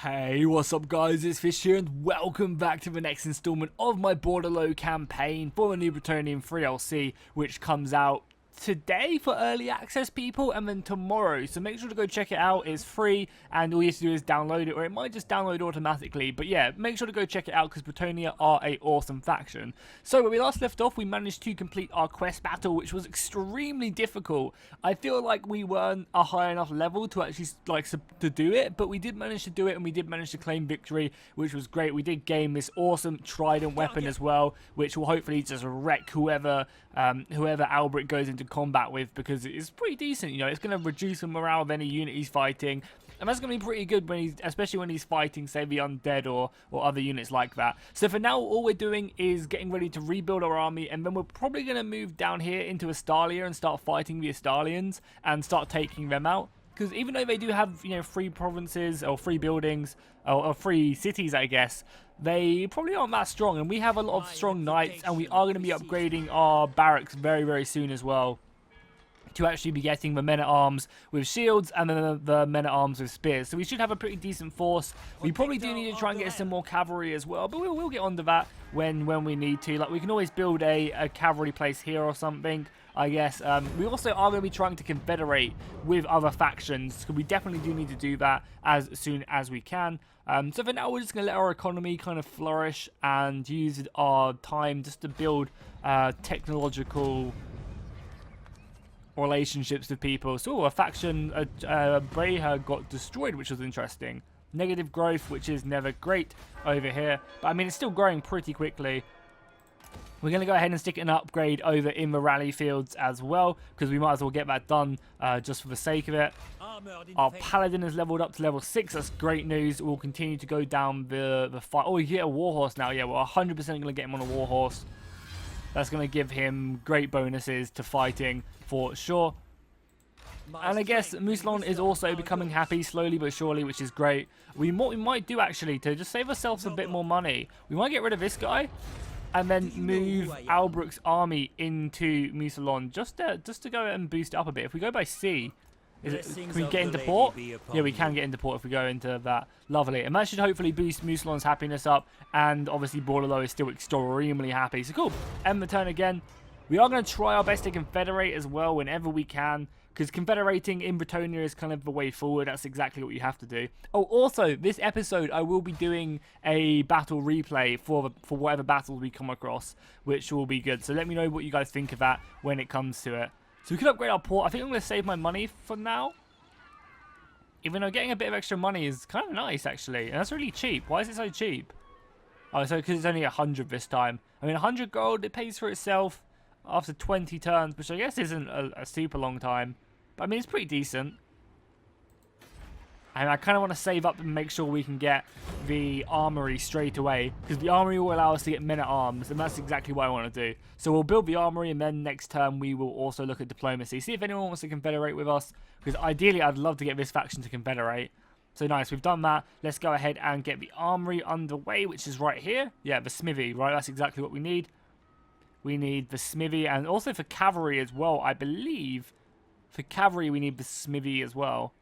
Hey, what's up guys, it's Fish here and welcome back to the next installment of my Bordeleaux campaign for the new Bretonian 3LC, which comes out today for early access people and then tomorrow, so make sure to go check it out. It's free and all you have to do is download it, or it might just download automatically, but yeah, make sure to go check it out because Bretonia are a awesome faction. So when we last left off, we managed to complete our quest battle, which was extremely difficult. I feel like we weren't a high enough level to actually to do it, but we did manage to do it and we did manage to claim victory, which was great. We did gain this awesome trident weapon as well, which will hopefully just wreck whoever Albert goes into combat with, because it's pretty decent. You know, it's going to reduce the morale of any unit he's fighting, and that's going to be pretty good when especially when he's fighting, say, the undead or other units like that. So for now, all we're doing is getting ready to rebuild our army, and then we're probably going to move down here into Astalia and start fighting the Astalians and start taking them out. Because even though they do have, you know, free provinces or free buildings or free cities, I guess, they probably aren't that strong. And we have a lot of strong knights, and we are going to be upgrading our barracks very, very soon as well, to actually be getting the men-at-arms with shields and then the men-at-arms with spears. So we should have a pretty decent force. We probably do need to try and get some more cavalry as well, but we'll get onto that when we need to. Like, we can always build a cavalry place here or something, I guess. We also are going to be trying to confederate with other factions, because we definitely do need to do that as soon as we can. So for now, we're just going to let our economy kind of flourish and use our time just to build technological relationships with people. So a faction, Breha, got destroyed, which was interesting. Negative growth, which is never great over here, but I mean, it's still growing pretty quickly. We're going to go ahead and stick an upgrade over in the rally fields as well, because we might as well get that done just for the sake of it. Our paladin is leveled up to level 6. That's great news. We'll continue to go down the fight. Oh, you get a warhorse now. Yeah, we're 100% going to get him on a warhorse. That's going to give him great bonuses to fighting for sure. And I guess Mousselon is also becoming happy slowly but surely, which is great. We might do, actually, to just save ourselves a bit more money, we might get rid of this guy and then move Albrecht's army into Mousselon just to go and boost it up a bit. If we go by sea, can we get into port? Yeah, we can get into port if we go into that. Lovely. And that should hopefully boost Mousselon's happiness up. And obviously Bordeleaux is still extremely happy. So cool. End the turn again. We are going to try our best to confederate as well whenever we can, because confederating in Bretonia is kind of the way forward. That's exactly what you have to do. Oh, also, this episode I will be doing a battle replay for whatever battles we come across, which will be good. So let me know what you guys think of that when it comes to it. So we can upgrade our port. I think I'm going to save my money for now, even though getting a bit of extra money is kind of nice, actually. And that's really cheap. Why is it so cheap? Oh, so because it's only 100 this time. I mean, 100 gold, it pays for itself after 20 turns, which I guess isn't a super long time. But I mean, it's pretty decent. And I kind of want to save up and make sure we can get the armory straight away, because the armory will allow us to get men-at-arms, and that's exactly what I want to do. So we'll build the armory, and then next turn we will also look at diplomacy. See if anyone wants to confederate with us, because ideally I'd love to get this faction to confederate. So nice, we've done that. Let's go ahead and get the armory underway, which is right here. Yeah, the smithy, right? That's exactly what we need. We need the smithy, and also for cavalry as well, I believe. For cavalry, we need the smithy as well.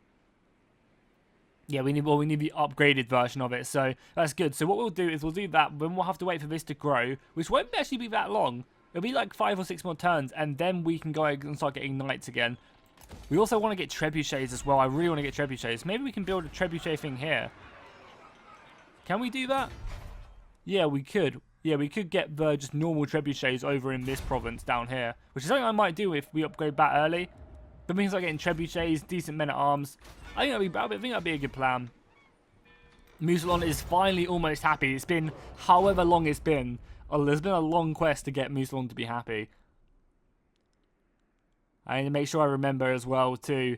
Yeah, we need the upgraded version of it, so that's good. So what we'll do is we'll do that, then we'll have to wait for this to grow, which won't actually be that long. It'll be like 5 or 6 more turns, and then we can go and start getting knights again. We also want to get trebuchets as well. I really want to get trebuchets. Maybe we can build a trebuchet thing here. Can we do that? Yeah, we could. Yeah, we could get the just normal trebuchets over in this province down here, which is something I might do if we upgrade that early. That means like getting trebuchets, decent men-at-arms. I think that'd be a good plan. Mousselon is finally almost happy. It's been however long it's been. Oh, there's been a long quest to get Mousselon to be happy. I need to make sure I remember as well to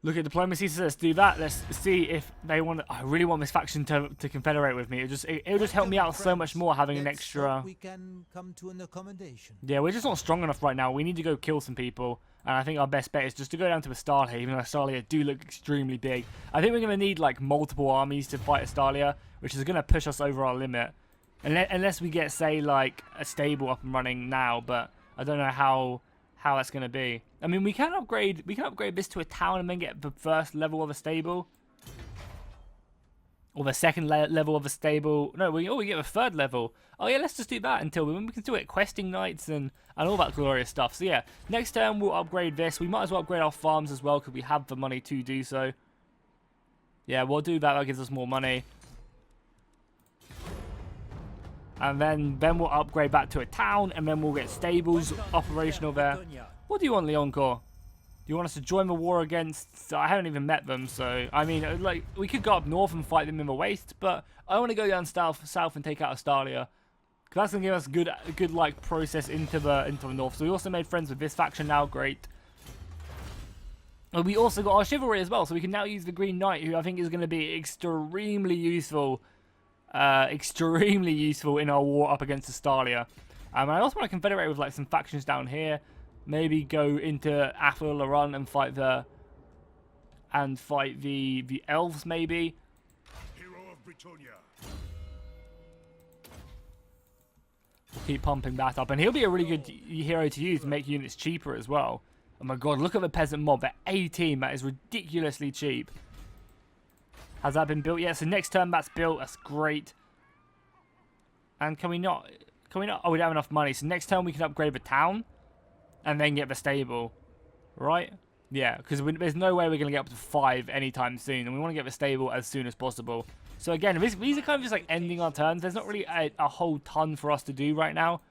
look at diplomacy. So let's do that. Let's see if they want. I really want this faction to confederate with me. It'll just help me out so much more having an extra. We can come to an accommodation. Yeah, we're just not strong enough right now. We need to go kill some people, and I think our best bet is just to go down to Astalia. Even though Astalia do look extremely big, I think we're going to need like multiple armies to fight Astalia, which is going to push us over our limit, unless we get, say, like a stable up and running now. But I don't know how that's going to be. I mean, we can upgrade this to a town and then get the first level of a stable. Or the second level of a stable. No, we get a third level. Oh yeah, let's just do that until we can still get questing nights and all that glorious stuff. So yeah, next turn we'll upgrade this. We might as well upgrade our farms as well because we have the money to do so. Yeah, we'll do that. That gives us more money. And then we'll upgrade back to a town, and then we'll get stables operational there. What do you want, Leoncourt? Do you want us to join the war against... I haven't even met them, so... I mean, like, we could go up north and fight them in the waste, but I want to go down south and take out Astalia. Because that's going to give us a good, like, process into the north. So we also made friends with this faction now. Great. And we also got our chivalry as well, so we can now use the Green Knight, who I think is going to be extremely useful. Extremely useful in our war up against Astalia. And I also want to confederate with, like, some factions down here. Maybe go into Athel-Laron and fight the elves, maybe. Hero of Britonia. We'll keep pumping that up, and he'll be a really good hero to use to make units cheaper as well. Oh my god, look at the peasant mob. They're 18. That is ridiculously cheap. Has that been built yet? So next turn that's built. That's great. And can we not? Oh, we don't have enough money. So next turn we can upgrade the town. And then get the stable, right? Yeah, because there's no way we're going to get up to 5 anytime soon. And we want to get the stable as soon as possible. So again, these are kind of just like ending our turns. There's not really a whole ton for us to do right now.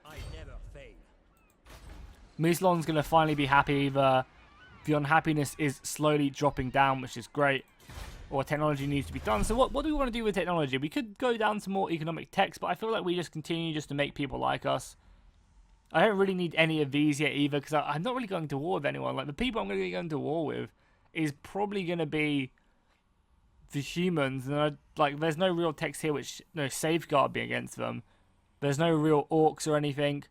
Mousselon's going to finally be happy. The unhappiness is slowly dropping down, which is great. Or technology needs to be done. So what do we want to do with technology? We could go down to more economic techs, but I feel like we just continue just to make people like us. I don't really need any of these yet either, because I'm not really going to war with anyone. Like, the people I'm going to be going to war with is probably going to be the humans. And there's no real text here which safeguard me against them. There's no real orcs or anything.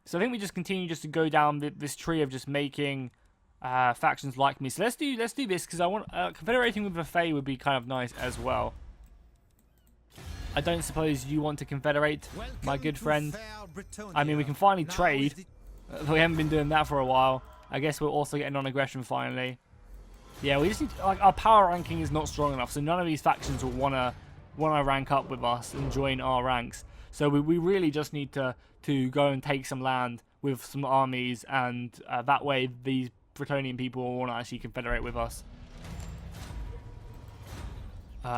So I think we just continue just to go down this tree of just making factions like me. So let's do this, because I want confederating with the Fae would be kind of nice as well. I don't suppose you want to confederate, my good friend. I mean, we can finally trade. We haven't been doing that for a while. I guess we're also getting non-aggression finally. Yeah, we just need to, like, our power ranking is not strong enough, so none of these factions will wanna rank up with us and join our ranks. So we really just need to go and take some land with some armies, and that way these Bretonian people will want to actually confederate with us.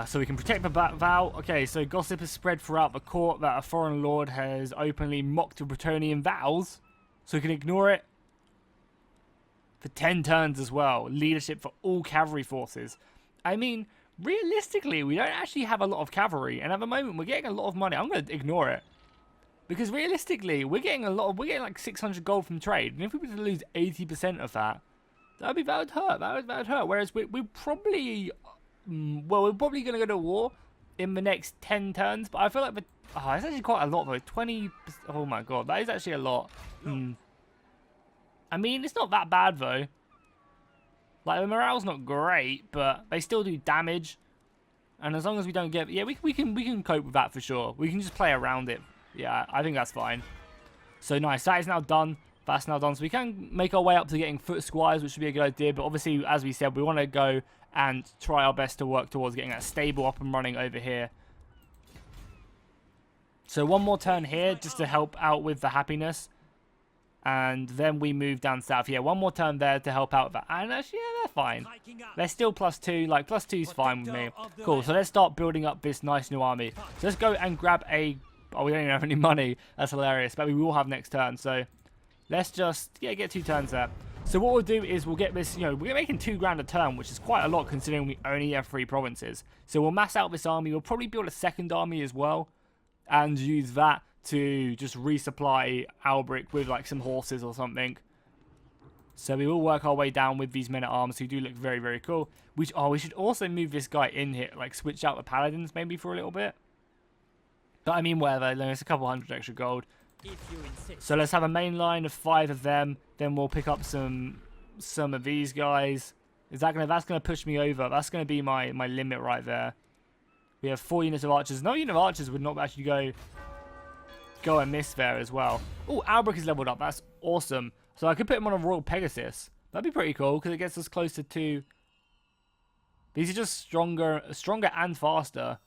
So we can protect the vow. Okay, so gossip has spread throughout the court that a foreign lord has openly mocked the Bretonian vows. So we can ignore it for 10 turns as well. Leadership for all cavalry forces. I mean, realistically, we don't actually have a lot of cavalry. And at the moment, we're getting a lot of money. I'm going to ignore it. Because realistically, we're getting like 600 gold from trade. And if we were to lose 80% of that, that would hurt. That would hurt. Whereas we probably... Well, we're probably going to go to war in the next 10 turns, but I feel like it's actually quite a lot though. 20. Oh my god, that is actually a lot. I mean, it's not that bad though. Like, the morale's not great, but they still do damage. And as long as we don't get, yeah, we can cope with that for sure. We can just play around it. Yeah, I think that's fine. So nice. That is now done. That's now done. So we can make our way up to getting foot squires, which would be a good idea. But obviously, as we said, we want to go and try our best to work towards getting that stable up and running over here. So one more turn here just to help out with the happiness. And then we move down south. Yeah, one more turn there to help out with that. And actually, yeah, they're fine. They're still +2. Like, +2 is fine with me. Cool, so let's start building up this nice new army. So let's go and grab a... Oh, we don't even have any money. That's hilarious. But we will have next turn. So let's just, yeah, get 2 turns there. So what we'll do is we'll get this, we're making 2 grand a turn, which is quite a lot considering we only have 3 provinces. So we'll mass out this army. We'll probably build a second army as well. And use that to just resupply Albric with like some horses or something. So we will work our way down with these men-at-arms who do look very, very cool. We should also move this guy in here, like switch out the paladins maybe for a little bit. But I mean, whatever, it's a couple hundred extra gold. So let's have a main line of 5 of them. Then we'll pick up some of these guys. That's gonna push me over. That's gonna be my limit right there. We have 4 units of archers. No unit of archers would not actually go and miss there as well. Oh, Albric is leveled up. That's awesome. So I could put him on a Royal Pegasus. That'd be pretty cool because it gets us closer to... These are just stronger and faster.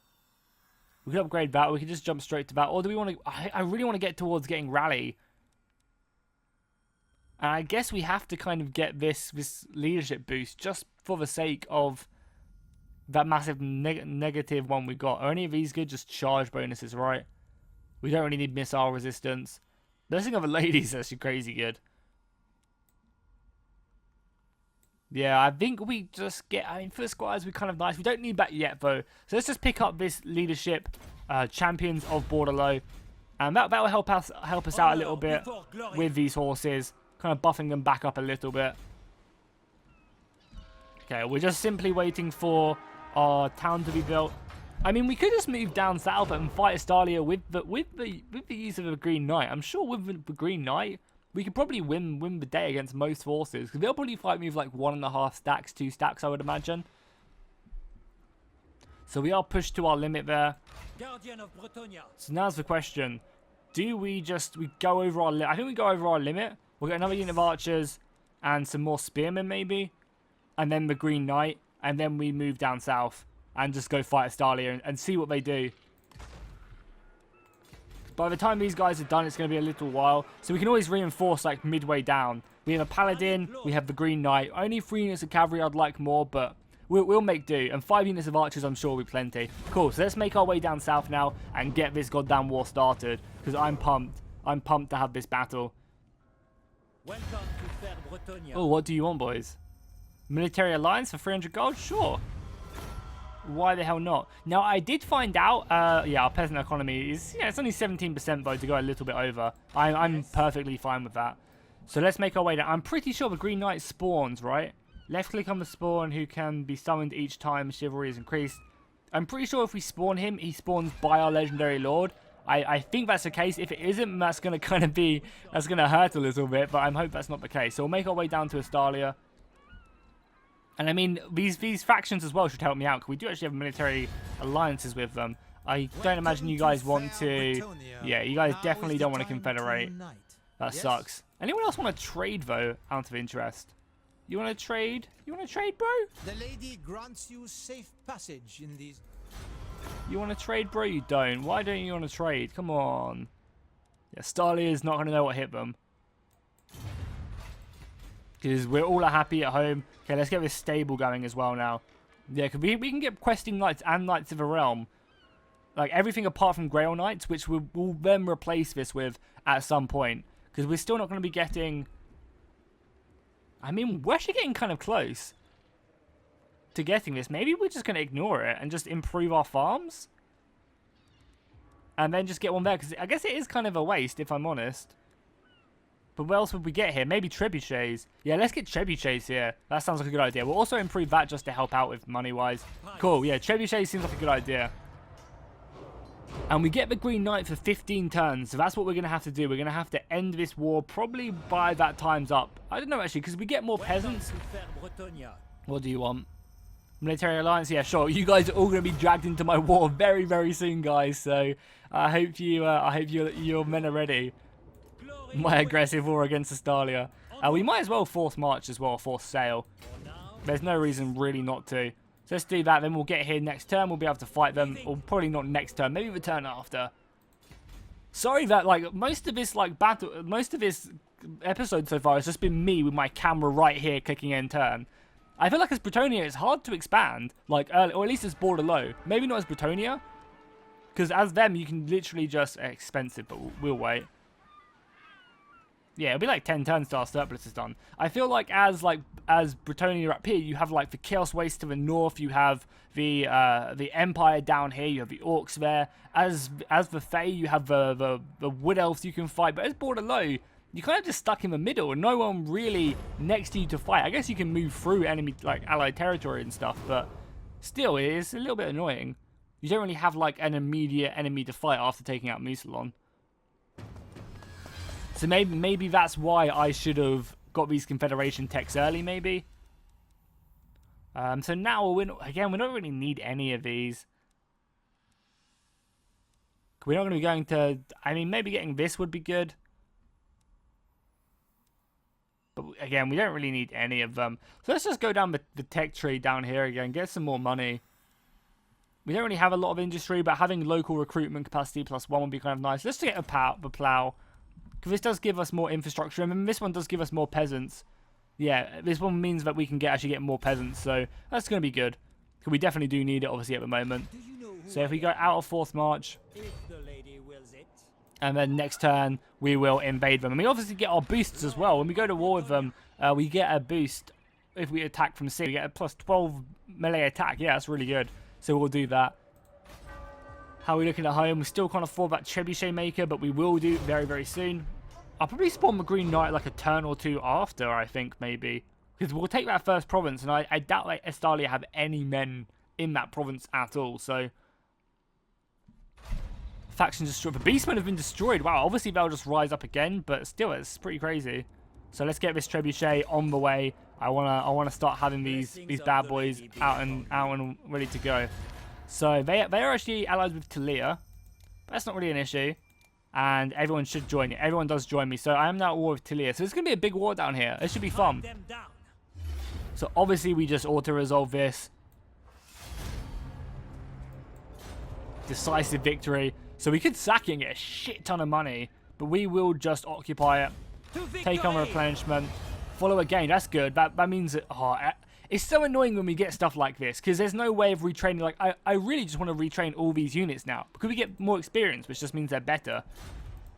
We could upgrade that. We could just jump straight to that. Or do we want to... I really want to get towards getting rally. And I guess we have to kind of get this leadership boost just for the sake of that massive negative one we got. Are any of these good? Just charge bonuses, right? We don't really need missile resistance. Blessing of a Lady is actually crazy good. Yeah, I think we just get... I mean, for the squires, we're kind of nice. We don't need that yet, though. So let's just pick up this leadership, Champions of Bordeleaux. And that will help us out a little bit with these horses. Kind of buffing them back up a little bit. Okay, we're just simply waiting for our town to be built. I mean, we could just move down south and fight Estalia with the use of a Green Knight. I'm sure with the Green Knight, we could probably win the day against most forces. Because they'll probably fight me with like 1.5 stacks, 2 stacks, I would imagine. So we are pushed to our limit there. Guardian of Bretonia. So now's the question. Do we go over our limit? I think we go over our limit. We'll get another unit of archers and some more spearmen maybe. And then the Green Knight. And then we move down south and just go fight Estalia and see what they do. By the time these guys are done, it's going to be a little while. So we can always reinforce like midway down. We have a Paladin. We have the Green Knight. Only 3 units of cavalry. I'd like more, but we'll make do. And 5 units of archers, I'm sure, will be plenty. Cool. So let's make our way down south now and get this goddamn war started. Because I'm pumped. I'm pumped to have this battle. Welcome to fair Bretonia. Oh, what do you want, boys? Military alliance for 300 gold? Sure. Why the hell not? Now, I did find out, yeah, our peasant economy is, yeah, it's only 17% though to go a little bit over. I'm perfectly fine with that. So let's make our way down. I'm pretty sure the Green Knight spawns, right? Left click on the spawn, who can be summoned each time chivalry is increased. I'm pretty sure if we spawn him, he spawns by our legendary lord. I think that's the case. If it isn't, that's going to kind of be, that's going to hurt a little bit, but I hope that's not the case. So we'll make our way down to Estalia. And I mean, these factions as well should help me out, because we do actually have military alliances with them. I don't imagine you guys want to... Yeah, you guys definitely don't want to confederate. That sucks. Anyone else want to trade, though, out of interest? You want to trade? You want to trade, bro? The lady grants you safe passage in these... You want to trade, bro? You don't. Why don't you want to trade? Come on. Yeah, Stalia is not going to know what hit them. Because we're all happy at home. Okay, let's get this stable going as well now. Yeah, because we can get questing knights and knights of the realm. Like everything apart from Grail Knights, which we'll then replace this with at some point. Because we're still not going to be getting... I mean, we're actually getting kind of close to getting this. Maybe we're just going to ignore it and just improve our farms. And then just get one there. Because I guess it is kind of a waste, if I'm honest. But what else would we get here? Maybe trebuchets. Yeah, let's get trebuchets here. That sounds like a good idea. We'll also improve that just to help out with money-wise. Cool, yeah, trebuchets seems like a good idea. And we get the Green Knight for 15 turns. So that's what we're going to have to do. We're going to have to end this war probably by that time's up. I don't know, actually, because we get more peasants. What do you want? Military alliance? Yeah, sure. You guys are all going to be dragged into my war very, very soon, guys. So I hope your men are ready. My aggressive war against Estalia. We might as well force march as well, force sail. There's no reason really not to. So let's do that, then we'll get here next turn, we'll be able to fight them. Or probably not next turn, maybe the turn after. Sorry that, like, most of this episode so far has just been me with my camera right here clicking end turn. I feel like as Bretonia, it's hard to expand. Like, or at least as Bordeleaux. Maybe not as Bretonia. Because as them, you can literally just... expensive, but we'll wait. Yeah, it'll be like 10 turns till our surplus is done. I feel like as Bretonia up here, you have like the Chaos Waste to the north, you have the Empire down here, you have the Orcs there. As the Fae, you have the Wood Elves you can fight. But as Bordeleaux, you're kind of just stuck in the middle, and no one really next to you to fight. I guess you can move through enemy, like allied territory and stuff, but still, it is a little bit annoying. You don't really have like an immediate enemy to fight after taking out Musalon. So maybe that's why I should have got these Confederation techs early, maybe. So now, we don't really need any of these. We're not going to be going to... I mean, maybe getting this would be good. But again, we don't really need any of them. So let's just go down the tech tree down here again, get some more money. We don't really have a lot of industry, but having local recruitment capacity +1 would be kind of nice. Let's get a plow, because this does give us more infrastructure, and then this one does give us more peasants. Yeah, this one means that we can actually get more peasants, so that's going to be good. Because we definitely do need it, obviously, at the moment. So if we go out of 4th March, and then next turn, we will invade them. And we obviously get our boosts as well. When we go to war with them, we get a boost if we attack from sea. We get a +12 melee attack. Yeah, that's really good. So we'll do that. How are we looking at home? We still can't afford that trebuchet maker, but we will do very, very soon. I'll probably spawn the Green Knight like a turn or two after, I think, maybe. Because we'll take that first province, and I doubt like Estalia have any men in that province at all, so... Factions destroyed. The Beastmen have been destroyed. Wow, obviously they'll just rise up again, but still, it's pretty crazy. So let's get this trebuchet on the way. I wanna start having these bad boys out and ready to go. So they are actually allied with Talia. That's not really an issue, and everyone should join it. Everyone does join me. So I am now at war with Talia. So it's gonna be a big war down here. It should be fun. So obviously we just auto-resolve this. Decisive victory. So we could sack it and get a shit ton of money, but we will just occupy it. Take on replenishment. Follow again. That's good. That means that... Oh, it's so annoying when we get stuff like this, because there's no way of retraining. Like, I really just want to retrain all these units now, because we get more experience, which just means they're better.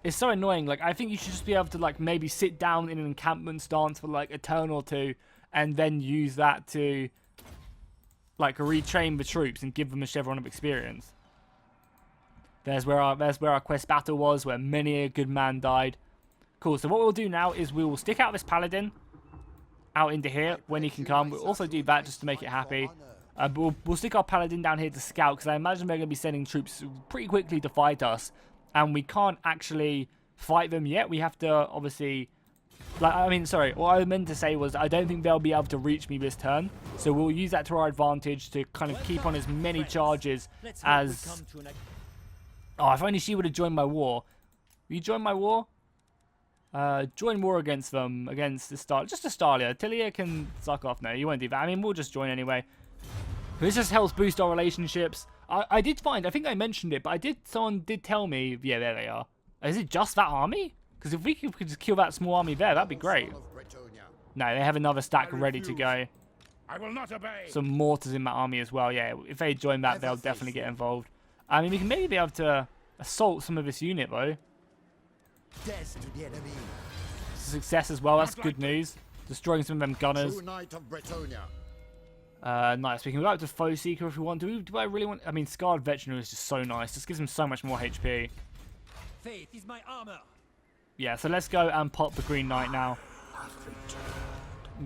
It's so annoying. Like, I think you should just be able to, like, maybe sit down in an encampment stance for, like, a turn or two, and then use that to, like, retrain the troops and give them a chevron of experience. There's where our quest battle was, where many a good man died. Cool, so what we'll do now is we will stick out this paladin out into here when he can come. We'll also do that just to make it happy. But we'll stick our paladin down here to scout, because I imagine they're going to be sending troops pretty quickly to fight us. And we can't actually fight them yet. We have to, obviously... Like, I mean, sorry, what I meant to say was I don't think they'll be able to reach me this turn. So we'll use that to our advantage to kind of keep on as many charges as... Oh, if only she would have joined my war. Will you join my war? Join war against them, against just Estalia. Talia can suck off. No, you won't do that. I mean, we'll just join anyway. This just helps boost our relationships. I did find, I think I mentioned it, but someone did tell me, yeah, there they are. Is it just that army? Because if we could just kill that small army there, that'd be great. No, they have another stack ready to go. I will not obey. Some Some mortars in that army as well. Yeah, if they join that, they'll definitely get involved. I mean, we can maybe be able to assault some of this unit, though. It's a success as well. That's good news. Destroying some of them gunners. Nice. We can go up to Foe Seeker if we want. Do I really want... I mean, Scarred Veteran is just so nice. This gives him so much more HP. Faith is my armor. Yeah, so let's go and pop the Green Knight now.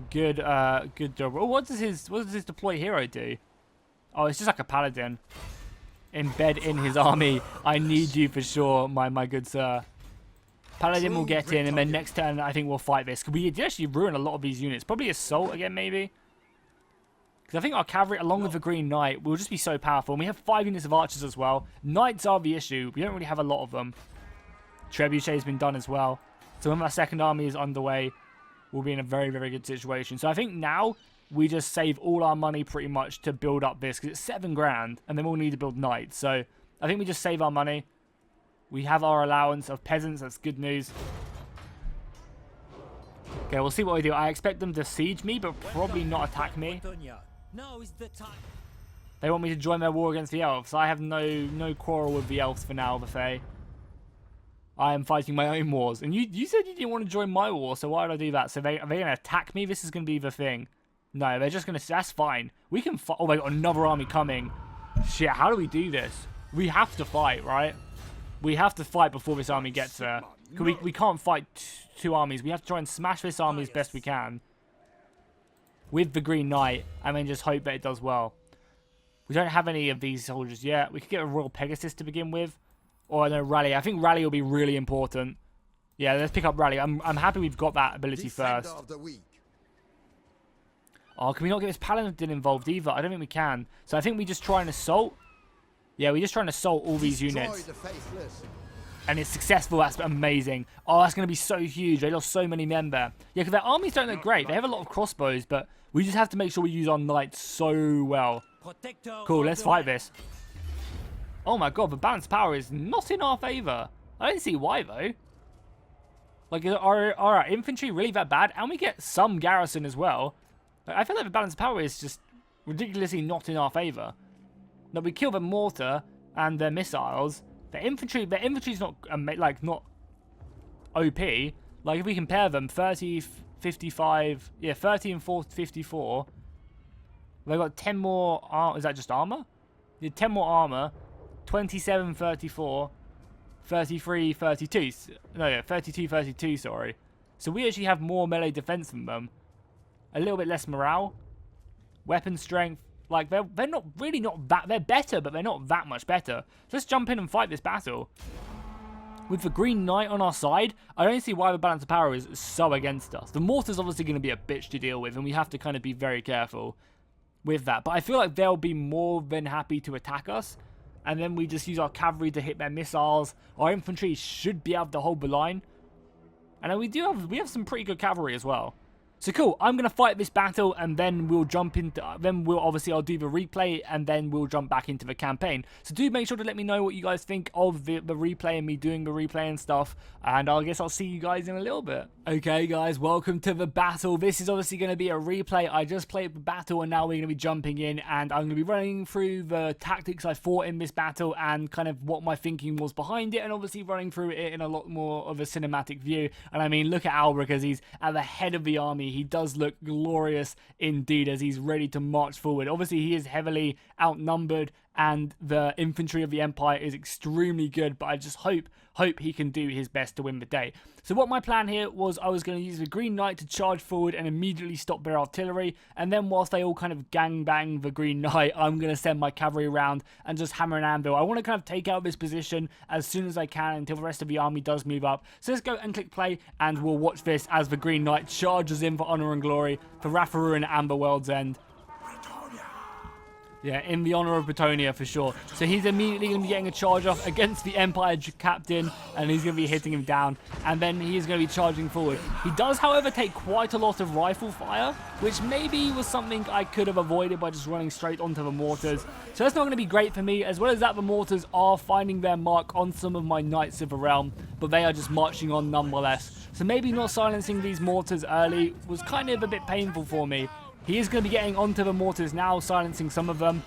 Good job. Oh, what does his deploy hero do? Oh, it's just like a paladin. Embed in his army. I need you for sure, my good sir. Paladin will get in, and then next turn I think we'll fight this. Because we did actually ruin a lot of these units. Probably Assault again, maybe. Because I think our cavalry, along with the Green Knight, will just be so powerful. And we have 5 units of archers as well. Knights are the issue. We don't really have a lot of them. Trebuchet has been done as well. So when our second army is underway, we'll be in a very, very good situation. So I think now we just save all our money pretty much to build up this. Because it's 7 grand, and then we'll need to build knights. So I think we just save our money. We have our allowance of peasants. That's good news. Okay, we'll see what we do. I expect them to siege me, but probably not attack me. They want me to join their war against the elves. I have no quarrel with the elves for now, the Fae. I am fighting my own wars. And you said you didn't want to join my war, so why did I do that? So are they going to attack me? This is going to be the thing. No, they're just going to... That's fine. We can fight... Oh, they got another army coming. Shit, how do we do this? We have to fight, right? We have to fight before this army gets there. We can't fight 2 armies. We have to try and smash this army as best we can. With the Green Knight. And then just hope that it does well. We don't have any of these soldiers yet. We could get a Royal Pegasus to begin with. Or no, Rally. I think Rally will be really important. Yeah, let's pick up Rally. I'm happy we've got that ability first. Oh, can we not get this Paladin involved either? I don't think we can. So I think we just try and assault. Yeah, we just try and assault all these units. And it's successful. That's amazing. Oh, that's going to be so huge. They lost so many men there. Yeah, because their armies don't look great. They have a lot of crossbows, but we just have to make sure we use our knights so well. Cool, let's fight this. Oh my god, the balance power is not in our favour. I don't see why though. Like, are our infantry really that bad? And we get some garrison as well. I feel like the balance power is just ridiculously not in our favour. Now we kill the mortar and their missiles. The infantry's not like not OP. Like if we compare them, 30, 55, yeah, 30 and 54. They've got 10 more. Is that just armor? Yeah, 10 more armor. 27, 34, 33, 32. No, yeah, 32, 32. Sorry. So we actually have more melee defense than them. A little bit less morale. Weapon strength. Like they're not really not that. They're better, but they're not that much better. So let's jump in and fight this battle. With the Green Knight on our side, I don't see why the balance of power is so against us. The mortar's obviously going to be a bitch to deal with, and we have to kind of be very careful with that. But I feel like they'll be more than happy to attack us, and then we just use our cavalry to hit their missiles. Our infantry should be able to hold the line, and then we have some pretty good cavalry as well. So cool, I'm going to fight this battle and then we'll jump into, I'll do the replay and then we'll jump back into the campaign. So do make sure to let me know what you guys think of the replay and me doing the replay and stuff. And I guess I'll see you guys in a little bit. Okay guys, welcome to the battle. This is obviously going to be a replay. I just played the battle and now we're going to be jumping in and I'm going to be running through the tactics I fought in this battle and kind of what my thinking was behind it, and obviously running through it in a lot more of a cinematic view. And I mean, look at Albrecht as he's at the head of the army. He does look glorious indeed as he's ready to march forward. Obviously, he is heavily outnumbered and the infantry of the Empire is extremely good, but I just hope he can do his best to win the day. So what my plan here was, I was going to use the Green Knight to charge forward and immediately stop their artillery, and then whilst they all kind of gangbang the Green Knight, I'm going to send my cavalry around and just hammer and anvil. I want to kind of take out this position as soon as I can until the rest of the army does move up. So let's go and click play, and we'll watch this as the Green Knight charges in for honour and glory for Ratharu and Amber World's End. Yeah, in the honour of Bretonia for sure. So he's immediately going to be getting a charge off against the Empire captain, and he's going to be hitting him down, and then he is going to be charging forward. He does, however, take quite a lot of rifle fire, which maybe was something I could have avoided by just running straight onto the mortars. So that's not going to be great for me. As well as that, the mortars are finding their mark on some of my Knights of the Realm, but they are just marching on nonetheless. So maybe not silencing these mortars early was kind of a bit painful for me. He is going to be getting onto the mortars now, silencing some of them,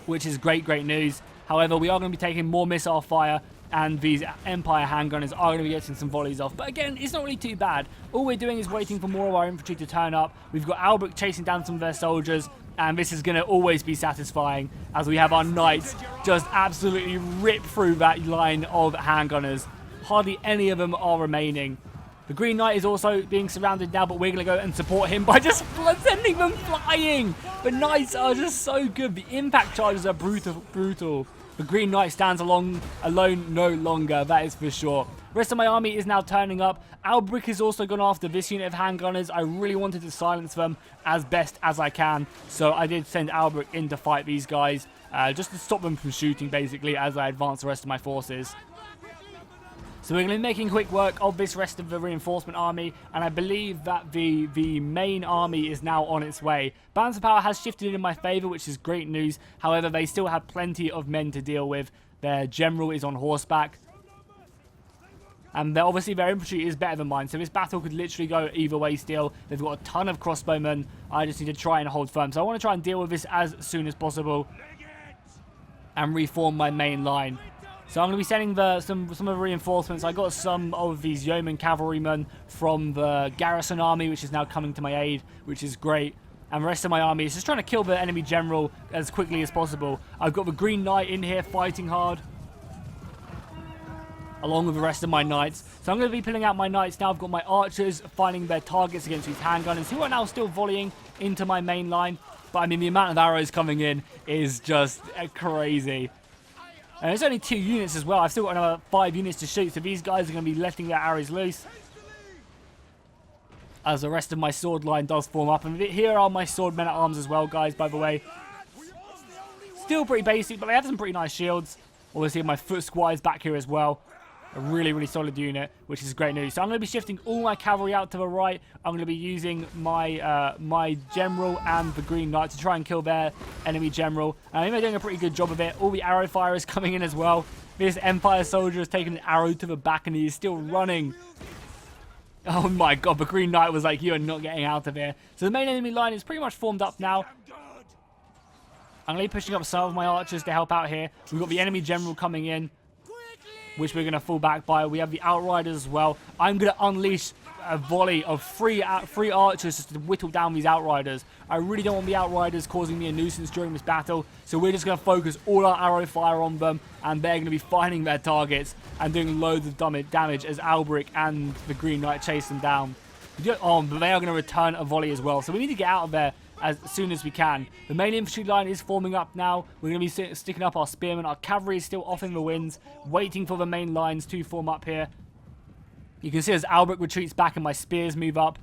which is great news. However, we are going to be taking more missile fire, and these Empire handgunners are going to be getting some volleys off. But again, it's not really too bad. All we're doing is waiting for more of our infantry to turn up. We've got Albrecht chasing down some of their soldiers, and this is going to always be satisfying as we have our Knights just absolutely rip through that line of handgunners. Hardly any of them are remaining. The Green Knight is also being surrounded now, but we're going to go and support him by just sending them flying. The Knights are just so good. The impact charges are brutal. The Green Knight stands alone no longer, that is for sure. The rest of my army is now turning up. Albrecht has also gone after this unit of handgunners. I really wanted to silence them as best as I can, so I did send Albrecht in to fight these guys, just to stop them from shooting, basically, as I advance the rest of my forces. So we're going to be making quick work of this rest of the reinforcement army, and I believe that the main army is now on its way. Balance of power has shifted in my favour, which is great news. However, they still have plenty of men to deal with. Their general is on horseback, and obviously their infantry is better than mine, so this battle could literally go either way still. They've got a ton of crossbowmen. I just need to try and hold firm. So I want to try and deal with this as soon as possible and reform my main line. So I'm going to be sending some of the reinforcements. I got some of these yeoman cavalrymen from the garrison army, which is now coming to my aid, which is great. And the rest of my army is just trying to kill the enemy general as quickly as possible. I've got the Green Knight in here fighting hard, along with the rest of my Knights. So I'm going to be pulling out my Knights now. I've got my archers finding their targets against these handgunners, who are now still volleying into my main line. But I mean, the amount of arrows coming in is just crazy. And there's only 2 units as well. I've still got another 5 units to shoot, so these guys are going to be letting their arrows loose as the rest of my sword line does form up. And here are my sword men at arms as well, guys, by the way. Still pretty basic, but they have some pretty nice shields. Obviously, my foot squires back here as well. A really, really solid unit, which is great news. So I'm going to be shifting all my cavalry out to the right. I'm going to be using my my general and the Green Knight to try and kill their enemy general. And I think they're doing a pretty good job of it. All the arrow firers coming in as well. This Empire soldier has taken an arrow to the back and he is still running. Oh my god, the Green Knight was like, you are not getting out of here. So the main enemy line is pretty much formed up now. I'm going to be pushing up some of my archers to help out here. We've got the enemy general coming in, which we're going to fall back by. We have the Outriders as well. I'm going to unleash a volley of three archers just to whittle down these Outriders. I really don't want the Outriders causing me a nuisance during this battle, so we're just going to focus all our arrow fire on them, and they're going to be finding their targets and doing loads of damage as Alberic and the Green Knight chase them down. Oh, but they are going to return a volley as well, so we need to get out of there as soon as we can. The main infantry line is forming up now. We're going to be sticking up our spearmen. Our cavalry is still off in the winds, waiting for the main lines to form up here. You can see as Alberic retreats back and my spears move up.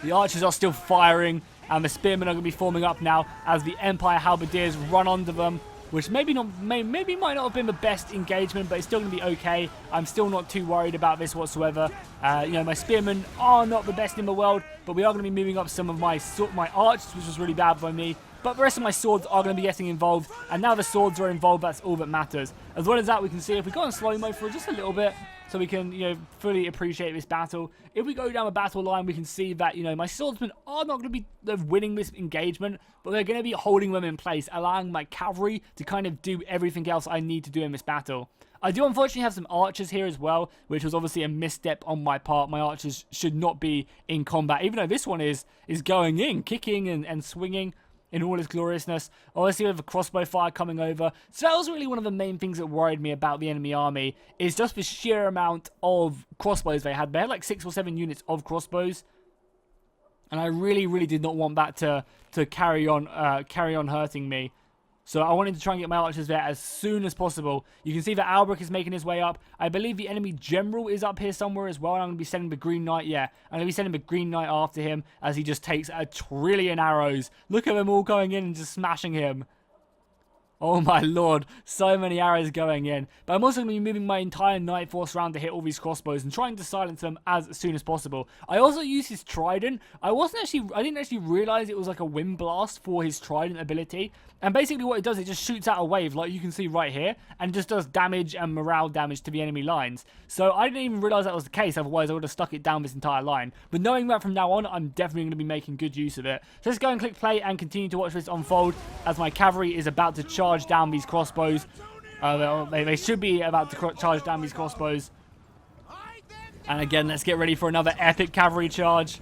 The archers are still firing, and the spearmen are going to be forming up now as the Empire halberdiers run onto them, which maybe might not have been the best engagement, but it's still going to be okay. I'm still not too worried about this whatsoever. You know, my spearmen are not the best in the world, but we are going to be moving up some of my archers, which was really bad by me. But the rest of my swords are going to be getting involved, and now the swords are involved, that's all that matters. As well as that, we can see if we go on slow-mo for just a little bit, so we can, you know, fully appreciate this battle. If we go down the battle line, we can see that, you know, my swordsmen are not going to be winning this engagement, but they're going to be holding them in place, allowing my cavalry to kind of do everything else I need to do in this battle. I do unfortunately have some archers here as well, which was obviously a misstep on my part. My archers should not be in combat, even though this one is going in, kicking and swinging in all its gloriousness. Obviously, we have a crossbow fire coming over. So that was really one of the main things that worried me about the enemy army, is just the sheer amount of crossbows they had. They had like 6 or 7 units of crossbows, and I really, really did not want that to carry on hurting me. So I wanted to try and get my archers there as soon as possible. You can see that Alberic is making his way up. I believe the enemy general is up here somewhere as well. And I'm going to be sending the Green Knight. Yeah, I'm going to be sending the Green Knight after him as he just takes a trillion arrows. Look at them all going in and just smashing him. Oh my lord, so many arrows going in. But I'm also going to be moving my entire Knight Force around to hit all these crossbows and trying to silence them as soon as possible. I also use his Trident. I didn't actually realize it was like a wind blast for his Trident ability. And basically what it does, it just shoots out a wave, like you can see right here, and just does damage and morale damage to the enemy lines. So I didn't even realize that was the case, otherwise I would have stuck it down this entire line. But knowing that from now on, I'm definitely going to be making good use of it. So let's go and click play and continue to watch this unfold as my cavalry is about to charge down these crossbows. They should be about to charge down these crossbows. And again, let's get ready for another epic cavalry charge.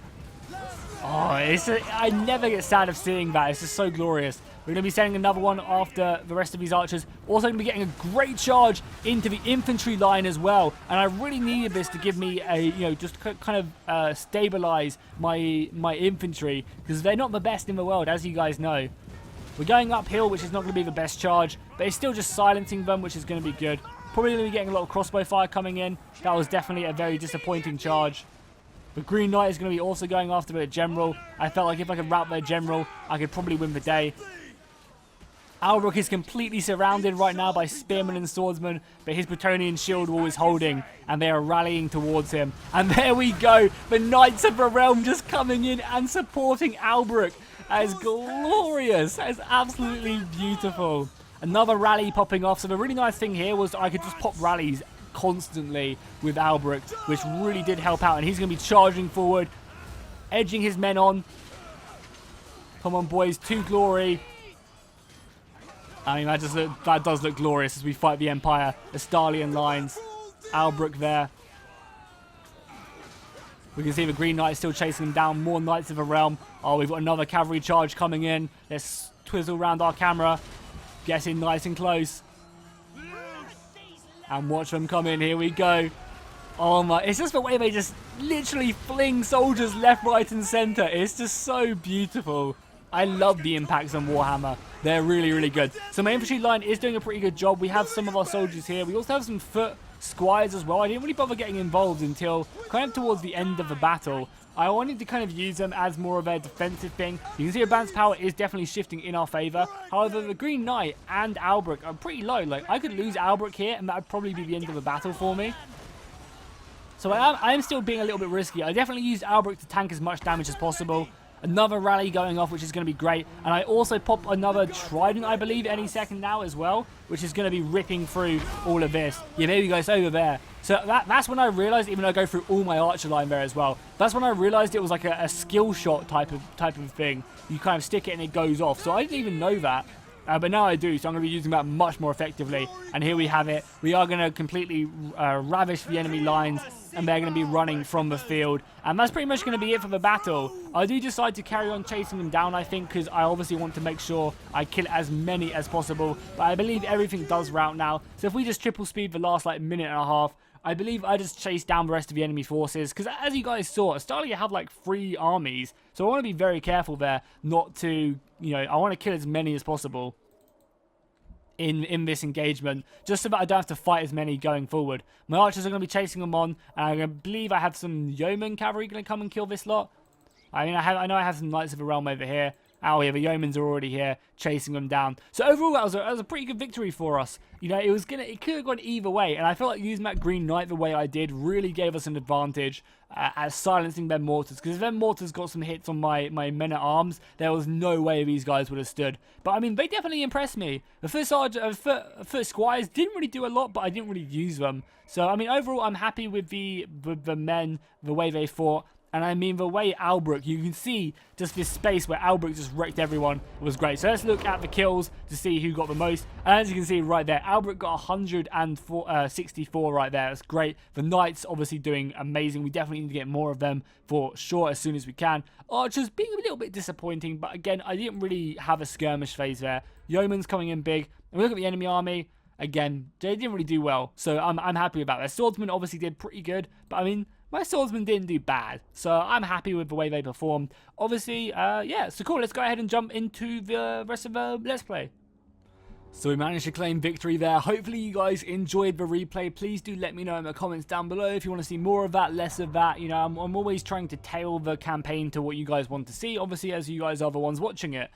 Oh, I never get sad of seeing that. It's just so glorious. We're going to be sending another one after the rest of these archers. Also going to be getting a great charge into the infantry line as well. And I really needed this to give me a, you know, just kind of stabilize my infantry, because they're not the best in the world, as you guys know. We're going uphill, which is not going to be the best charge, but it's still just silencing them, which is going to be good. Probably going to be getting a lot of crossbow fire coming in. That was definitely a very disappointing charge. The Green Knight is going to be also going after the general. I felt like if I could rout their general, I could probably win the day. Alberic is completely surrounded right now by spearmen and swordsmen, but his Bretonnian shield wall is holding, and they are rallying towards him. And there we go, the Knights of the Realm just coming in and supporting Alberic. That is glorious. That is absolutely beautiful. Another rally popping off. So the really nice thing here was I could just pop rallies constantly with Alberic, which really did help out. And he's going to be charging forward, edging his men on. Come on, boys, to glory. I mean, that does look glorious as we fight the Empire. The Stalian lines. Alberic there. We can see the Green Knight still chasing him down. More Knights of the Realm. Oh, we've got another cavalry charge coming in. Let's twizzle around our camera. Get in nice and close. And watch them come in. Here we go. Oh my, it's just the way they just literally fling soldiers left, right and center. It's just so beautiful. I love the impacts on Warhammer. They're really, really good. So my infantry line is doing a pretty good job. We have some of our soldiers here. We also have some foot squires as well. I didn't really bother getting involved until kind of towards the end of the battle. I wanted to kind of use them as more of a defensive thing. You can see advanced power is definitely shifting in our favor. However, the Green Knight and Albrecht are pretty low. Like, I could lose Albrecht here, and that would probably be the end of the battle for me. So I am still being a little bit risky. I definitely used Albrecht to tank as much damage as possible. Another rally going off, which is going to be great. And I also pop another Trident, I believe, any second now as well, which is going to be ripping through all of this. Yeah, there we go. It's over there. So that's when I realized, even though I go through all my archer line there as well, that's when I realized it was like a skill shot type of thing. You kind of stick it and it goes off. So I didn't even know that. But now I do, so I'm going to be using that much more effectively. And here we have it. We are going to completely ravish the enemy lines, and they're going to be running from the field. And that's pretty much going to be it for the battle. I do decide to carry on chasing them down, I think, because I obviously want to make sure I kill as many as possible. But I believe everything does route now. So if we just triple speed the last like minute and a half, I believe I just chase down the rest of the enemy forces. Because as you guys saw, at Starly you have like 3 armies. So I want to be very careful there not to, you know, I want to kill as many as possible in this engagement, just so that I don't have to fight as many going forward. My archers are going to be chasing them on, and I believe I have some yeoman cavalry going to come and kill this lot. I mean, I know I have some Knights of the Realm over here. Oh yeah, the yeomans are already here chasing them down. So overall, that was a pretty good victory for us. You know, it could have gone either way, and I feel like using that Green Knight the way I did really gave us an advantage at silencing their mortars. Because if their mortars got some hits on my men at arms, there was no way these guys would have stood. But I mean, they definitely impressed me. The foot squires didn't really do a lot, but I didn't really use them. So I mean, overall, I'm happy with the men, the way they fought. And I mean, the way Albrecht, you can see just this space where Albrecht just wrecked everyone was great. So let's look at the kills to see who got the most. And as you can see right there, Albrecht got 164 right there. That's great. The Knights obviously doing amazing. We definitely need to get more of them for sure as soon as we can. Archers being a little bit disappointing. But again, I didn't really have a skirmish phase there. Yeoman's coming in big. And we look at the enemy army. Again, they didn't really do well. So I'm happy with that. Their swordsmen obviously did pretty good. But I mean, my swordsmen didn't do bad, so I'm happy with the way they performed. Obviously, yeah, so cool. Let's go ahead and jump into the rest of the Let's Play. So we managed to claim victory there. Hopefully you guys enjoyed the replay. Please do let me know in the comments down below if you want to see more of that, less of that. You know, I'm always trying to tailor the campaign to what you guys want to see, obviously, as you guys are the ones watching it.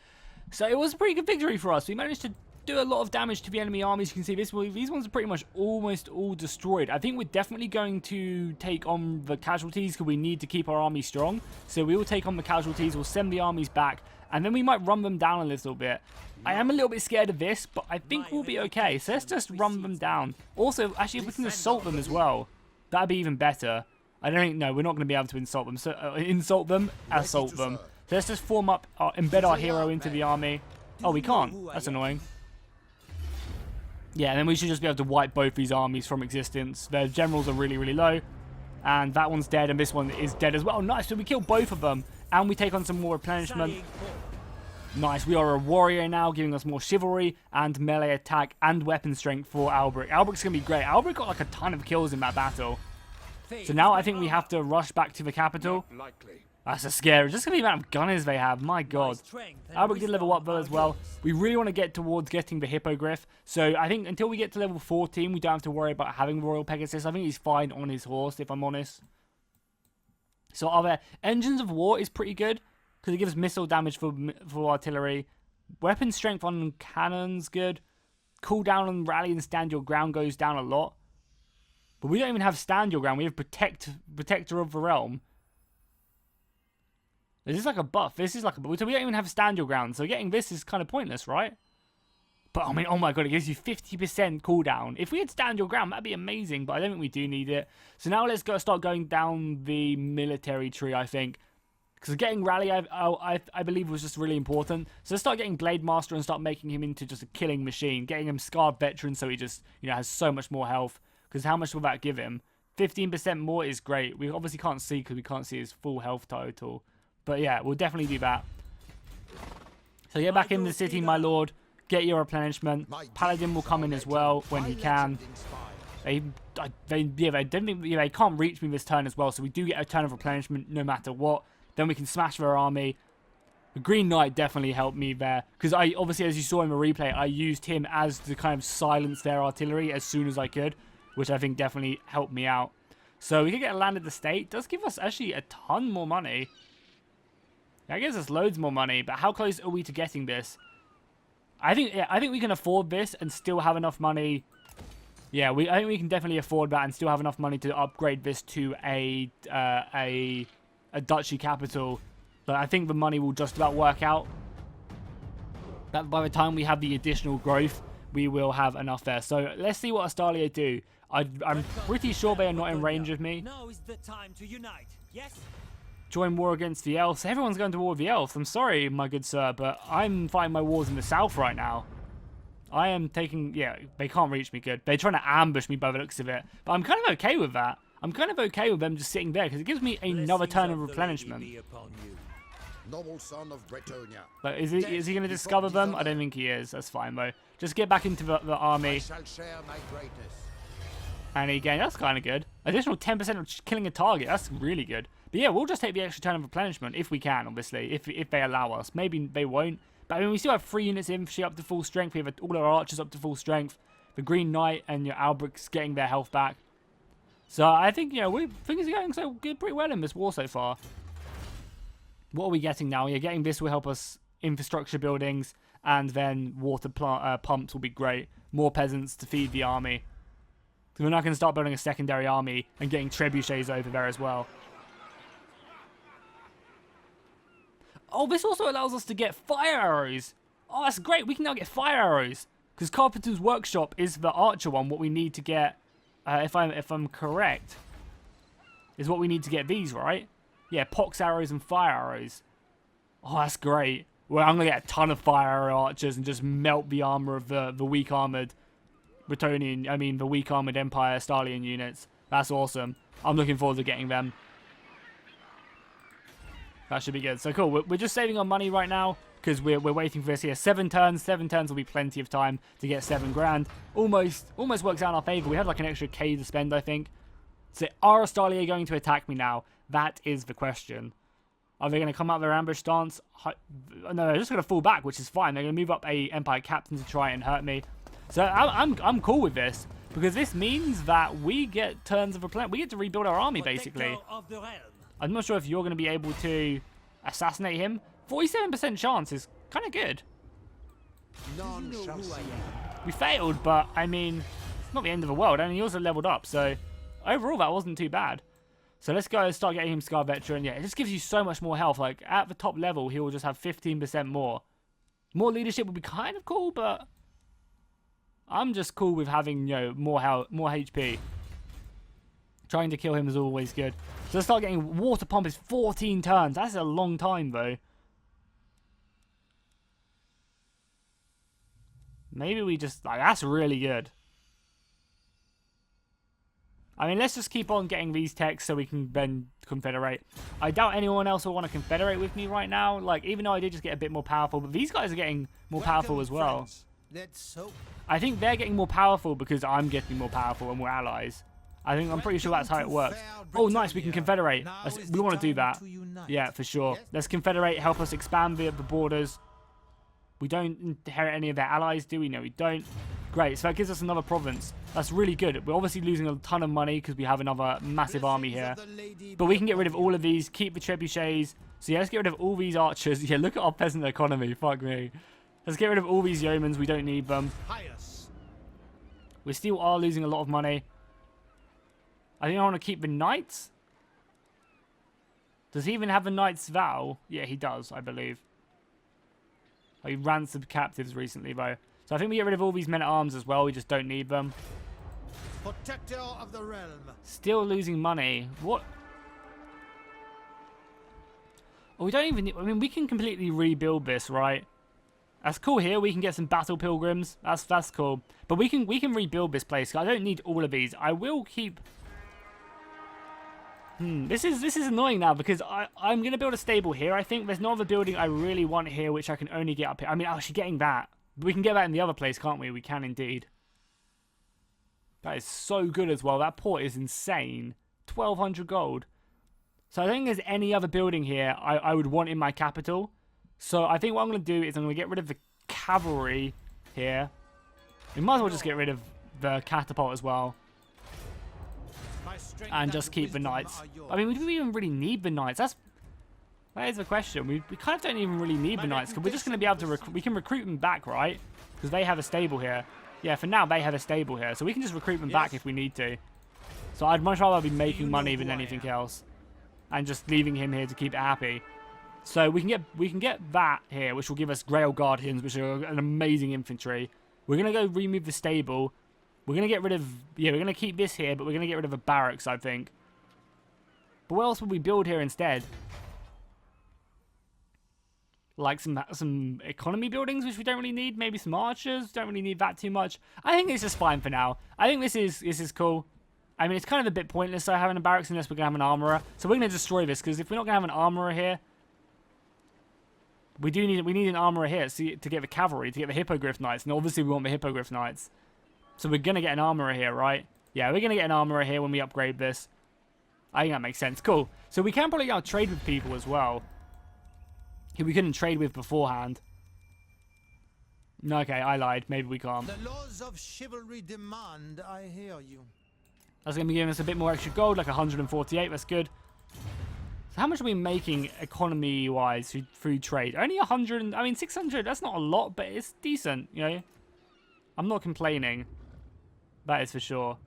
So it was a pretty good victory for us. We managed to do a lot of damage to the enemy armies. You can see these ones are pretty much almost all destroyed. I think we're definitely going to take on the casualties because we need to keep our army strong. So we will take on the casualties, we'll send the armies back, and then we might run them down a little bit. I am a little bit scared of this, but I think we'll be okay. So let's just run them down. Also, actually, if we can assault them as well, that'd be even better. I don't think, no, we're not going to be able to insult them. So assault them. So let's just form up, embed our hero into the army. Oh, we can't. That's annoying. Yeah, and then we should just be able to wipe both these armies from existence. Their generals are really, really low. And that one's dead, and this one is dead as well. Nice, so we kill both of them. And we take on some more replenishment. Nice, we are a warrior now, giving us more chivalry and melee attack and weapon strength for Albrecht. Albrecht's going to be great. Albrecht got like a ton of kills in that battle. So now I think we have to rush back to the capital. That's a scary. Just going to be the amount of gunners they have. My god. Albrecht did level up though as well. We really want to get towards getting the Hippogriff. So I think until we get to level 14, we don't have to worry about having Royal Pegasus. I think he's fine on his horse, if I'm honest. So our Engines of War is pretty good because it gives missile damage for artillery. Weapon strength on cannons, good. Cooldown on rally and stand your ground goes down a lot. But we don't even have stand your ground. We have Protector of the Realm. This is like a buff. This is like a buff. So we don't even have stand your ground. So getting this is kind of pointless, right? But I mean, oh my god, it gives you 50% cooldown. If we had stand your ground, that'd be amazing. But I don't think we do need it. So now let's start going down the military tree, I think. Because getting Rally, I believe, was just really important. So let's start getting Blade Master and start making him into just a killing machine. Getting him Scarred Veteran so he just, you know, has so much more health. Because how much will that give him? 15% more is great. We obviously can't see because we can't see his full health total. But yeah, we'll definitely do that. So get back in the city, my lord. Get your replenishment. Paladin will come in as well when he can. They can't reach me this turn as well. So we do get a turn of replenishment no matter what. Then we can smash their army. The Green Knight definitely helped me there. Because I, obviously, as you saw in the replay, I used him as the kind of silence their artillery as soon as I could. Which I think definitely helped me out. So we could get a landed estate. Does give us actually a ton more money. That gives us loads more money. But how close are we to getting this? I think we can afford this and still have enough money. Yeah, I think we can definitely afford that and still have enough money to upgrade this to a duchy capital. But I think the money will just about work out. That by the time we have the additional growth, we will have enough there. So let's see what Astalia do. I'm pretty sure they are not in range of me. Now is the time to unite. Yes. Join war against the elves. Everyone's going to war with the elves. I'm sorry, my good sir, but I'm fighting my wars in the south right now. I am taking... Yeah, they can't reach me good. They're trying to ambush me by the looks of it. But I'm kind of okay with that. I'm kind of okay with them just sitting there because it gives me another turn of replenishment. Noble son of Bretonia. But is he going to discover them? I don't think he is. That's fine, though. Just get back into the army. I shall share my greatness. And again, that's kind of good. Additional 10% of killing a target. That's really good. But yeah, we'll just take the extra turn of replenishment if we can, obviously. If they allow us. Maybe they won't. But I mean, we still have 3 units of infantry up to full strength. We have all our archers up to full strength. The Green Knight and your Albric's getting their health back. So I think, you know, things are going so good, pretty well in this war so far. What are we getting now? Yeah, getting this will help us infrastructure buildings. And then water pumps will be great. More peasants to feed the army. So we're not going to start building a secondary army and getting trebuchets over there as well. Oh, this also allows us to get fire arrows. Oh, that's great. We can now get fire arrows. Because Carpenter's Workshop is the archer one. What we need to get, if I'm correct, is what we need to get these, right? Yeah, pox arrows and fire arrows. Oh, that's great. Well, I'm going to get a ton of fire arrow archers and just melt the armor of the weak armored the weak armored Empire Stalian units. That's awesome. I'm looking forward to getting them. That should be good. So cool. We're just saving on money right now because we're waiting for this here. 7 turns. 7 turns will be plenty of time to get 7 grand. Almost works out in our favor. We have like an extra K to spend, I think. So are Astalia going to attack me now? That is the question. Are they going to come out of their ambush stance? No, they're just going to fall back, which is fine. They're going to move up a Empire Captain to try and hurt me. So I'm cool with this because this means that we get turns of replenishment. We get to rebuild our army basically. I'm not sure if you're going to be able to assassinate him. 47% chance is kind of good. We failed, but I mean, it's not the end of the world. And he also leveled up, so overall that wasn't too bad. So let's go and start getting him Scar Veteran. Yeah, it just gives you so much more health. Like at the top level, he will just have 15% more. More leadership would be kind of cool, but I'm just cool with having, you know, more HP. Trying to kill him is always good. So let's start getting water pump is 14 turns. That's a long time though. Maybe we just like that's really good. I mean, let's just keep on getting these techs so we can then confederate. I doubt anyone else will want to confederate with me right now. Like, even though I did just get a bit more powerful, but these guys are getting more powerful as well. Let's hope. I think they're getting more powerful because I'm getting more powerful and we're allies. I'm pretty sure that's how it works. Oh, nice, we can confederate. We want to do that. Yeah, for sure. Let's confederate, help us expand the borders. We don't inherit any of their allies, do we? No, we don't. Great, so that gives us another province. That's really good. We're obviously losing a ton of money because we have another massive army here. But we can get rid of all of these, keep the trebuchets. So yeah, let's get rid of all these archers. Yeah, look at our peasant economy. Fuck me. Let's get rid of all these yeomans. We don't need them. We still are losing a lot of money. I think I want to keep the knights. Does he even have a knight's vow? Yeah, he does, I believe. He ransomed captives recently, though. So I think we get rid of all these men-at-arms as well. We just don't need them. Protector of the realm. Still losing money. What? Oh, we don't even need... I mean, we can completely rebuild this, right? That's cool here. We can get some battle pilgrims. That's cool. But we can rebuild this place. I don't need all of these. I will keep... This is annoying now because I'm going to build a stable here. I think there's no other building I really want here which I can only get up here. I mean, actually getting that. We can get that in the other place, can't we? We can indeed. That is so good as well. That port is insane. 1,200 gold. So I don't think there's any other building here I would want in my capital. So I think what I'm going to do is I'm going to get rid of the cavalry here. We might as well just get rid of the catapult as well. My strength And just keep the wisdom knights. are yours. I mean, do we even really need the knights? That is the question. We kind of don't even really need the knights, because we're just going to be able to we can recruit them back, right? Because they have a stable here. Yeah, for now they have a stable here, so we can just recruit them back if we need to. So I'd much rather be making money than anything else, and just leaving him here to keep it happy. So we can get that here, which will give us Grail Guardians, which are an amazing infantry. We're gonna go remove the stable. We're gonna get rid of we're gonna keep this here, but we're gonna get rid of the barracks, I think. But what else would we build here instead? Like some economy buildings, which we don't really need. Maybe some archers. Don't really need that too much. I think it's just fine for now. I think this is cool. I mean, it's kind of a bit pointless so having a barracks unless we're gonna have an armorer. So we're gonna destroy this, because if we're not gonna have an armorer here, we need an armorer here to get the cavalry, to get the hippogriff knights, and obviously we want the hippogriff knights. So we're gonna get an armorer here, right? Yeah, we're gonna get an armorer here when we upgrade this. I think that makes sense. Cool. So we can probably now trade with people as well, who we couldn't trade with beforehand. No, okay, I lied. Maybe we can't. The laws of chivalry demand, I hear you. That's going to be giving us a bit more extra gold, like 148. That's good. So how much are we making economy-wise through trade? Only 100. I mean, 600. That's not a lot, but it's decent. You know, I'm not complaining. That is for sure.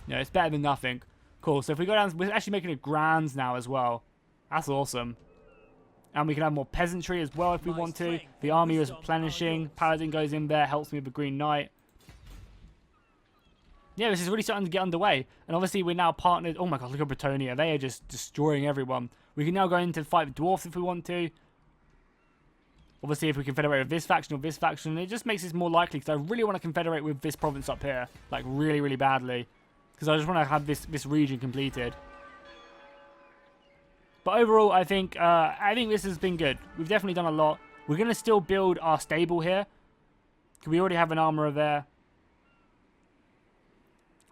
Yeah, it's better than nothing. Cool. So if we go down, we're actually making a grands now as well. That's awesome. And we can have more peasantry as well if we want to. The army is replenishing. Paladin goes in there, helps me with the Green Knight. Yeah, this is really starting to get underway. And obviously we're now partnered. Oh my god, look at Bretonia. They are just destroying everyone. We can now go in to fight the dwarfs if we want to. Obviously if we confederate with this faction or this faction, it just makes it more likely. Because I really want to confederate with this province up here. Like really, really badly. Because I just want to have this region completed. But overall, I think this has been good. We've definitely done a lot. We're going to still build our stable here. Because we already have an armorer there.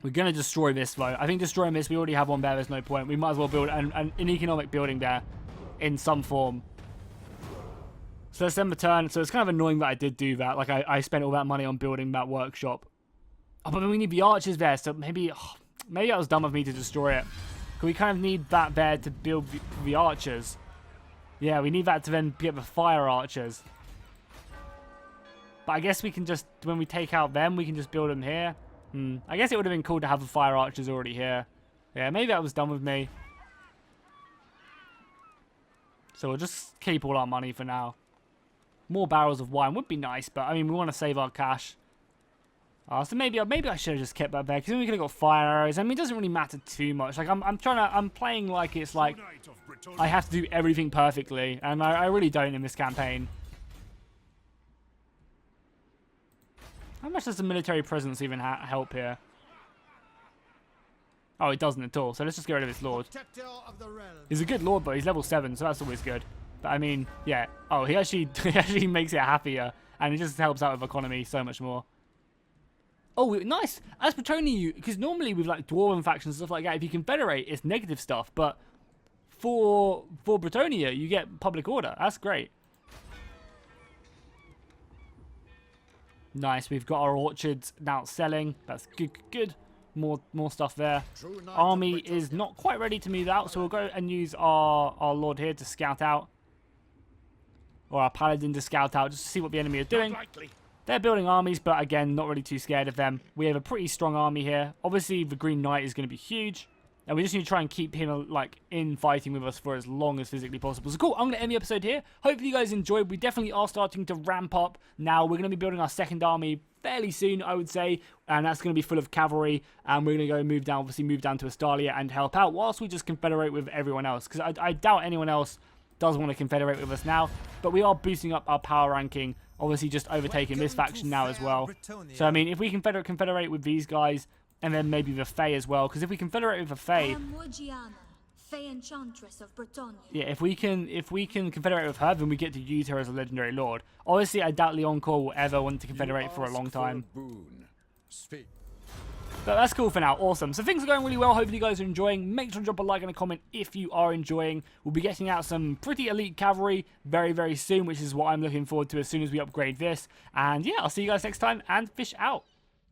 We're going to destroy this, though. I think destroying this, we already have one there. There's no point. We might as well build an economic building there in some form. So let's end the turn. So it's kind of annoying that I did do that. Like, I spent all that money on building that workshop. Oh, but we need the archers there. So maybe that was dumb of me to destroy it. Because we kind of need that there to build the archers. Yeah, we need that to then get the fire archers. But I guess we can just, when we take out them, we can just build them here. I guess it would have been cool to have the fire archers already here. Yeah, maybe that was done with me. So we'll just keep all our money for now. More barrels of wine would be nice, but I mean, we want to save our cash. So maybe I should have just kept that there, because then we could have got fire arrows. I mean, it doesn't really matter too much. Like I'm playing like it's like I have to do everything perfectly, and I really don't in this campaign. How much does the military presence even help here? Oh, it doesn't at all. So let's just get rid of this lord. Protector of the realm. He's a good lord, but he's level 7, so that's always good. But I mean, yeah. Oh, he actually makes it happier, and it just helps out with economy so much more. Oh, nice. As Bretonia, because normally with like dwarven factions and stuff like that, if you confederate, it's negative stuff. But for Bretonia, you get public order. That's great. Nice. We've got our orchards now selling. That's good. More stuff there. Army is not quite ready to move out, so we'll go and use our lord here to scout out, or our paladin to scout out, just to see what the enemy are doing. They're building armies, but again, not really too scared of them. We have a pretty strong army here. Obviously, the Green Knight is going to be huge. And we just need to try and keep him like in fighting with us for as long as physically possible. So cool, I'm going to end the episode here. Hopefully you guys enjoyed. We definitely are starting to ramp up now. We're going to be building our second army fairly soon, I would say. And that's going to be full of cavalry. And we're going to go move down to Astalia and help out whilst we just confederate with everyone else. Because I doubt anyone else does want to confederate with us now. But we are boosting up our power ranking. Obviously just overtaking this faction now as well. So I mean, if we can confederate with these guys, and then maybe the Fae as well, because if we confederate with the Fae, Enchantress of Bretonia. yeah, if we can confederate with her, then we get to use her as a legendary lord. Obviously, I doubt Leoncourt will ever want to confederate for a long time. Speak. But that's cool for now. Awesome. So things are going really well. Hopefully you guys are enjoying. Make sure to drop a like and a comment if you are enjoying. We'll be getting out some pretty elite cavalry very, very soon, which is what I'm looking forward to as soon as we upgrade this. And yeah, I'll see you guys next time, and fish out.